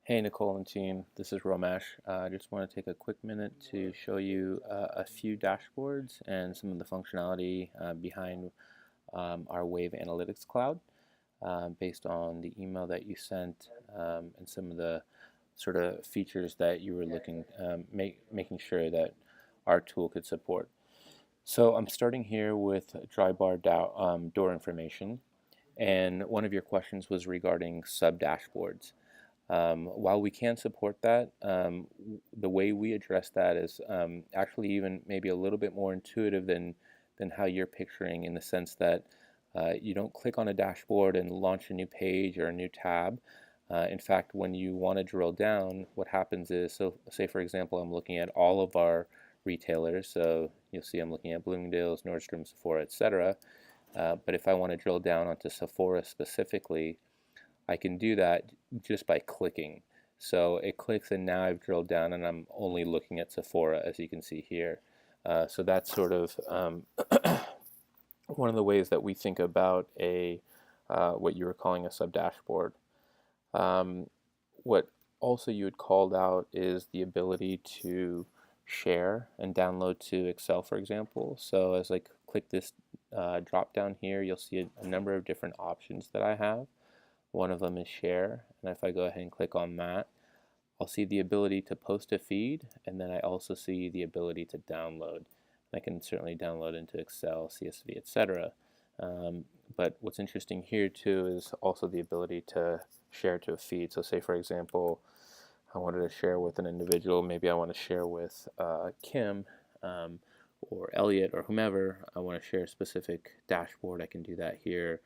Hey Nicole and team, this is Romesh. I just want to take a quick minute to show you a few dashboards and some of the functionality behind our Wave Analytics Cloud based on the email that you sent and some of the sort of features that you were making sure that our tool could support. So I'm starting here with door information, and one of your questions was regarding sub dashboards. While we can support that, the way we address that is actually even maybe a little bit more intuitive than how you're picturing, in the sense that you don't click on a dashboard and launch a new page or a new tab. In fact, when you want to drill down, what happens is, so say for example, I'm looking at all of our retailers, so you'll see I'm looking at Bloomingdale's, Nordstrom, Sephora, etc. But if I want to drill down onto Sephora specifically, I can do that just by clicking. So it clicks, and now I've drilled down and I'm only looking at Sephora, as you can see here. So that's sort of one of the ways that we think about a what you were calling a sub dashboard. Um, what also you had called out is the ability to share and download to Excel, for example. So as I click this drop down here, you'll see a number of different options that I have. One of them is share, and if I go ahead and click on that, I'll see the ability to post a feed, and then I also see the ability to download. I can certainly download into Excel, CSV, etc. But what's interesting here too is also the ability to share to a feed. So say for example, I wanted to share with an individual, maybe I want to share with Kim or Elliot or whomever. I want to share a specific dashboard. I can do that here.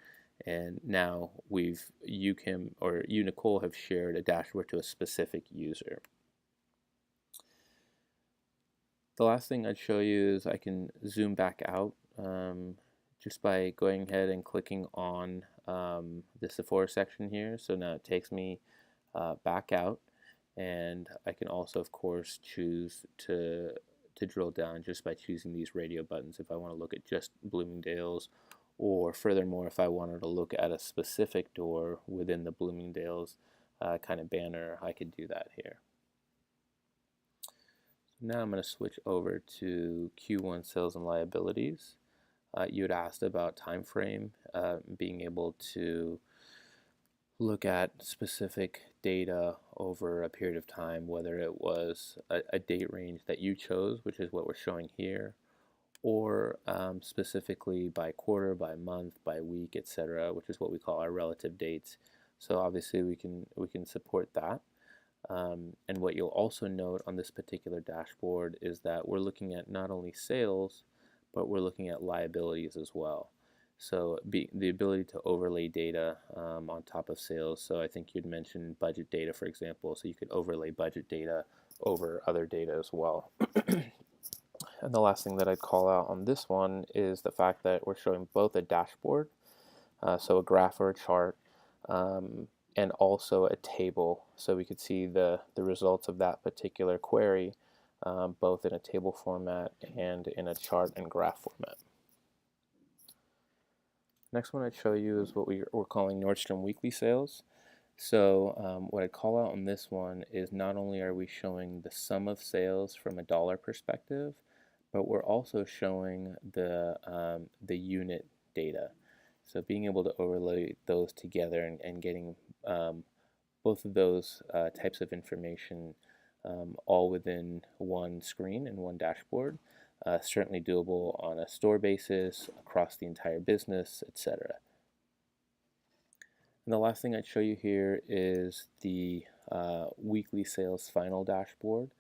And now you, Kim, or you, Nicole, have shared a dashboard to a specific user. The last thing I'd show you is I can zoom back out just by going ahead and clicking on the Sephora section here. So now it takes me back out, and I can also, of course, choose to drill down just by choosing these radio buttons if I want to look at just Bloomingdale's, or furthermore, if I wanted to look at a specific door within the Bloomingdale's kind of banner, I could do that here. Now I'm going to switch over to Q1 sales and liabilities. You had asked about time frame, being able to look at specific data over a period of time, whether it was a date range that you chose, which is what we're showing here, or specifically by quarter, by month, by week, etc., which is what we call our relative dates. So obviously we can support that. And what you'll also note on this particular dashboard is that we're looking at not only sales, but we're looking at liabilities as well. So the ability to overlay data on top of sales. So I think you'd mentioned budget data, for example. So you could overlay budget data over other data as well. And the last thing that I'd call out on this one is the fact that we're showing both a dashboard, so a graph or a chart, and also a table, so we could see the results of that particular query both in a table format and in a chart and graph format. Next one I'd show you is what we're calling Nordstrom weekly sales. So what I'd call out on this one is not only are we showing the sum of sales from a dollar perspective, but we're also showing the unit data. So being able to overlay those together and getting both of those types of information all within one screen and one dashboard. Certainly doable on a store basis, across the entire business, etc. And the last thing I'd show you here is the weekly sales final dashboard.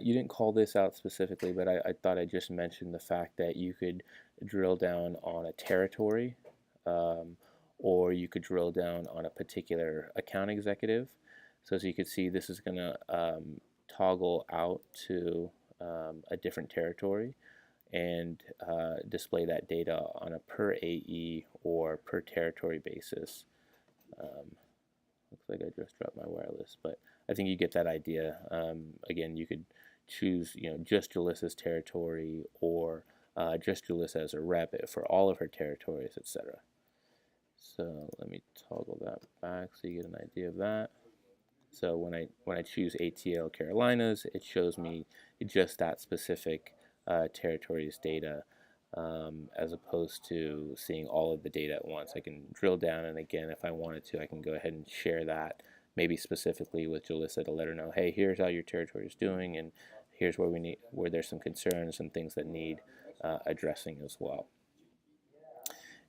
You didn't call this out specifically, but I thought I'd just mention the fact that you could drill down on a territory, or you could drill down on a particular account executive. So as you can see, this is going to toggle out to a different territory and display that data on a per AE or per territory basis. Looks like I just dropped my wireless, but I think you get that idea. Again, you could choose, just Jalissa's territory, or just Jalissa as a rep for all of her territories, etc. So let me toggle that back so you get an idea of that. So when I choose ATL Carolinas, it shows me just that specific territory's data, as opposed to seeing all of the data at once. I can drill down, and again, if I wanted to, I can go ahead and share that, maybe specifically with Jalissa, to let her know, hey, here's how your territory is doing, and here's where there's some concerns and things that need addressing as well.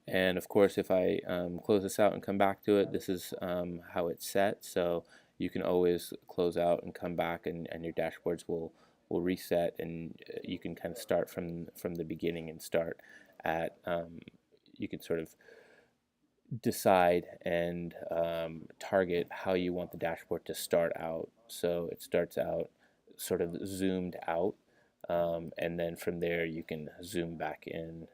And of course, if I close this out and come back to it, this is how it's set. So you can always close out and come back, and your dashboards will reset, and you can kind of start from the beginning and start at you can sort of decide and target how you want the dashboard to start out. So it starts out sort of zoomed out, and then from there you can zoom back in.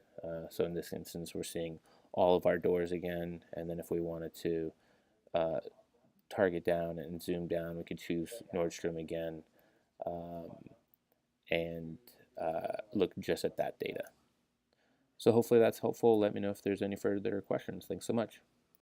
So in this instance, we're seeing all of our doors again, and then if we wanted to uh, target down and zoom down, we could choose Nordstrom again, um, and look just at that data. So hopefully that's helpful. Let me know if there's any further questions. Thanks so much.